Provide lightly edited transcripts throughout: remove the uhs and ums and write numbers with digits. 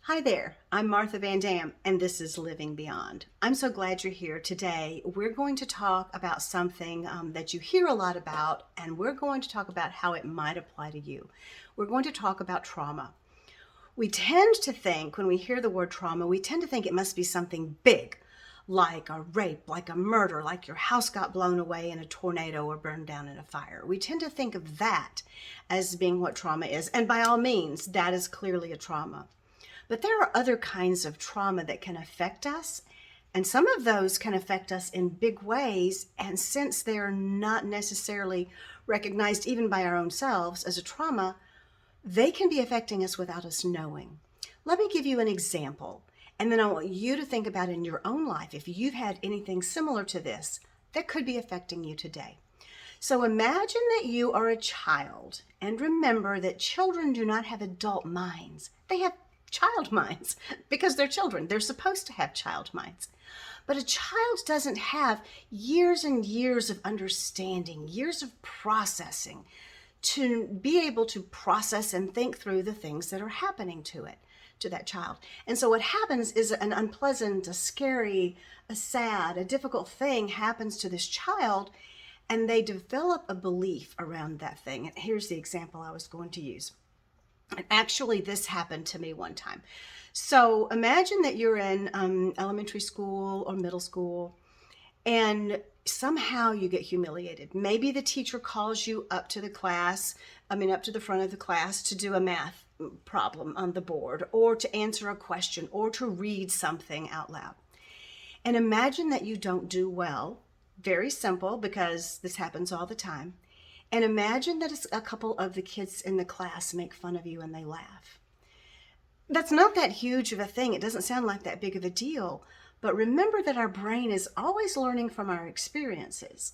Hi there, I'm Martha Van Dam, and this is Living Beyond. I'm so glad you're here today. We're going to talk about something that you hear a lot about, and we're going to talk about how it might apply to you. We're going to talk about trauma. We tend to think, when we hear the word trauma, we tend to think it must be something big, like a rape, like a murder, like your house got blown away in a tornado or burned down in a fire. We tend to think of that as being what trauma is, and by all means, that is clearly a trauma. But there are other kinds of trauma that can affect us, and some of those can affect us in big ways. And since they're not necessarily recognized even by our own selves as a trauma, they can be affecting us without us knowing. Let me give you an example, and then I want you to think about in your own life if you've had anything similar to this that could be affecting you today. So imagine that you are a child, and remember that children do not have adult minds. They have child minds because they're children. They're supposed to have child minds. But a child doesn't have years and years of understanding, years of processing to be able to process and think through the things that are happening to that child. And so what happens is an unpleasant, a scary, a sad, a difficult thing happens to this child, and they develop a belief around that thing. And here's the example I was going to use. And actually, this happened to me one time. So imagine that you're in elementary school or middle school, and somehow you get humiliated. Maybe the teacher calls you up to up to the front of the class to do a math problem on the board, or to answer a question, or to read something out loud. And imagine that you don't do well. Very simple, because this happens all the time. And imagine that a couple of the kids in the class make fun of you and they laugh. That's not that huge of a thing. It doesn't sound like that big of a deal. But remember that our brain is always learning from our experiences.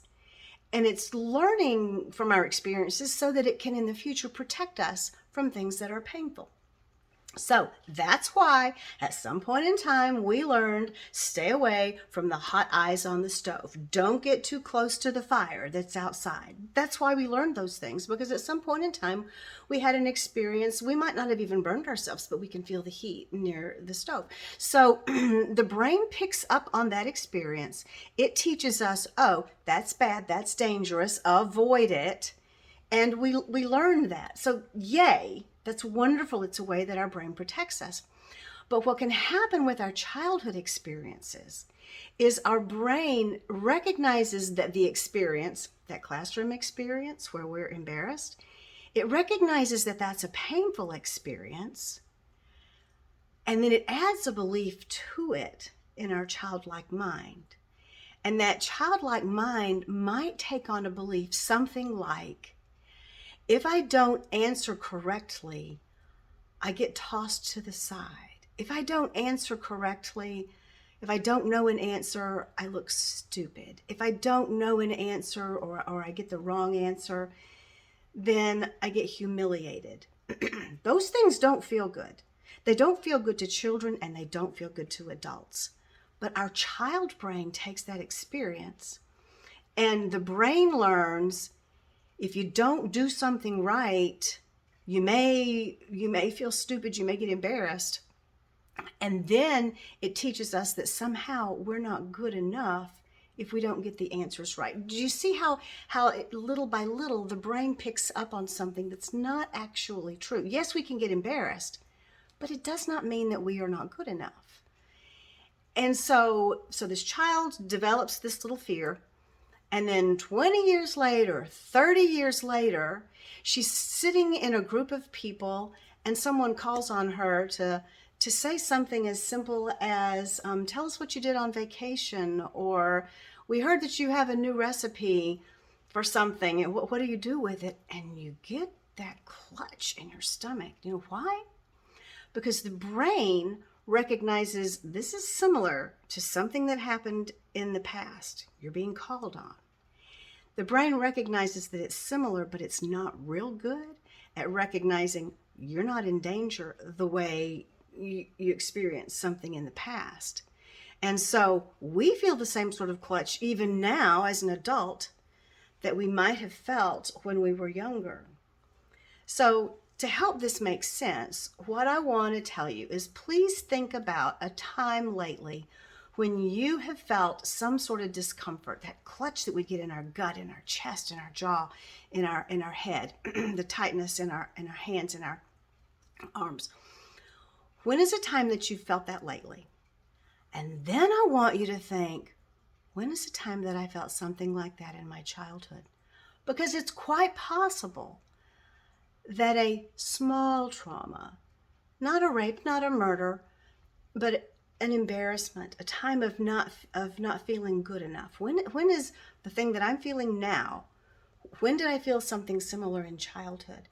And it's learning from our experiences so that it can in the future protect us from things that are painful. So that's why at some point in time we learned stay away from the hot eyes on the stove. Don't get too close to the fire that's outside. That's why we learned those things, because at some point in time we had an experience. We might not have even burned ourselves, but we can feel the heat near the stove. So the brain picks up on that experience. It teaches us, oh, that's bad, that's dangerous, avoid it. And we learned that. So yay. That's wonderful. It's a way that our brain protects us. But what can happen with our childhood experiences is our brain recognizes that the experience, that classroom experience where we're embarrassed, it recognizes that that's a painful experience, and then it adds a belief to it in our childlike mind. And that childlike mind might take on a belief something like, if I don't answer correctly, I get tossed to the side. If I don't answer correctly, if I don't know an answer, I look stupid. If I don't know an answer or I get the wrong answer, then I get humiliated. Those things don't feel good. They don't feel good to children, and they don't feel good to adults. But our child brain takes that experience, and the brain learns, if you don't do something right, you may feel stupid, you may get embarrassed. And then it teaches us that somehow we're not good enough if we don't get the answers right. Do you see how little by little the brain picks up on something that's not actually true? Yes, we can get embarrassed, but it does not mean that we are not good enough. And so this child develops this little fear. And then 20 years later, 30 years later, she's sitting in a group of people, and someone calls on her to say something as simple as, tell us what you did on vacation, or we heard that you have a new recipe for something, and what do you do with it? And you get that clutch in your stomach. You know why? Because the brain recognizes this is similar to something that happened in the past. You're being called on. The brain recognizes that it's similar, but it's not real good at recognizing you're not in danger the way you experienced something in the past. And so we feel the same sort of clutch even now as an adult that we might have felt when we were younger. So to help this make sense, what I want to tell you is please think about a time lately when you have felt some sort of discomfort, that clutch that we get in our gut, in our chest, in our jaw, in our head, the tightness in our hands, in our arms. When is a time that you felt that lately? And then I want you to think, when is a time that I felt something like that in my childhood? Because it's quite possible that a small trauma, not a rape, not a murder, but an embarrassment, a time of not feeling good enough. When is the thing that I'm feeling now? When did I feel something similar in childhood?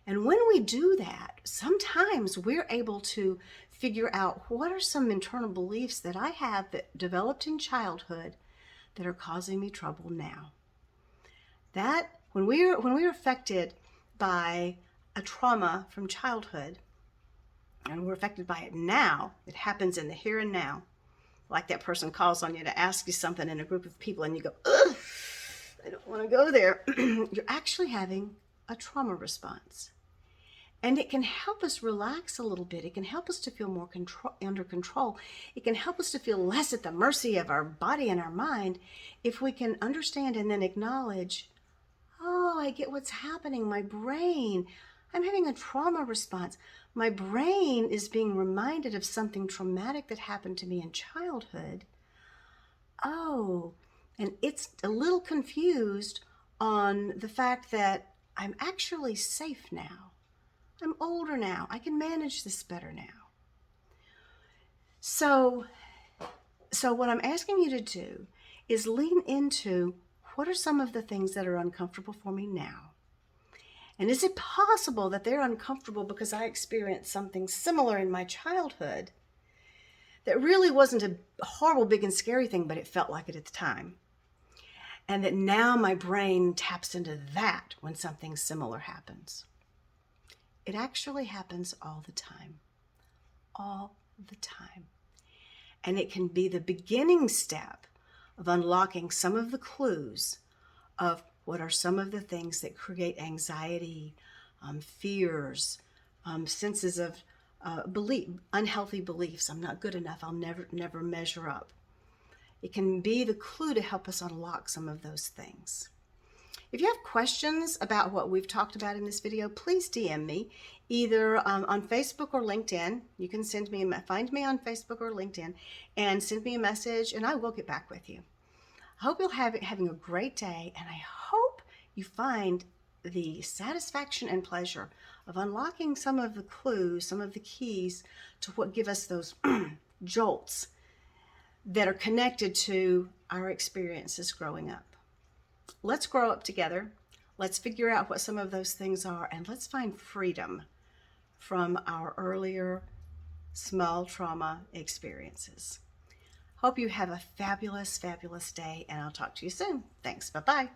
And when we do that, sometimes we're able to figure out what are some internal beliefs that I have that developed in childhood that are causing me trouble now. That when we're affected by a trauma from childhood, and we're affected by it now, it happens in the here and now. Like that person calls on you to ask you something in a group of people and you go, ugh, I don't want to go there. You're actually having a trauma response. And it can help us relax a little bit. It can help us to feel more under control. It can help us to feel less at the mercy of our body and our mind if we can understand and then acknowledge, oh, I get what's happening. My brain, I'm having a trauma response. My brain is being reminded of something traumatic that happened to me in childhood. Oh, and it's a little confused on the fact that I'm actually safe now. I'm older now. I can manage this better now. So what I'm asking you to do is lean into what are some of the things that are uncomfortable for me now? And is it possible that they're uncomfortable because I experienced something similar in my childhood that really wasn't a horrible, big, and scary thing, but it felt like it at the time? And that now my brain taps into that when something similar happens. It actually happens all the time. All the time. And it can be the beginning step of unlocking some of the clues of what are some of the things that create anxiety, fears, senses of unhealthy beliefs. I'm not good enough. I'll never measure up. It can be the clue to help us unlock some of those things. If you have questions about what we've talked about in this video, please DM me either on Facebook or LinkedIn. You can find me on Facebook or LinkedIn and send me a message and I will get back with you. I hope you'll having a great day, and I hope you find the satisfaction and pleasure of unlocking some of the clues, some of the keys to what give us those jolts that are connected to our experiences growing up. Let's grow up together. Let's figure out what some of those things are, and let's find freedom from our earlier small trauma experiences. Hope you have a fabulous, fabulous day, and I'll talk to you soon. Thanks. Bye-bye.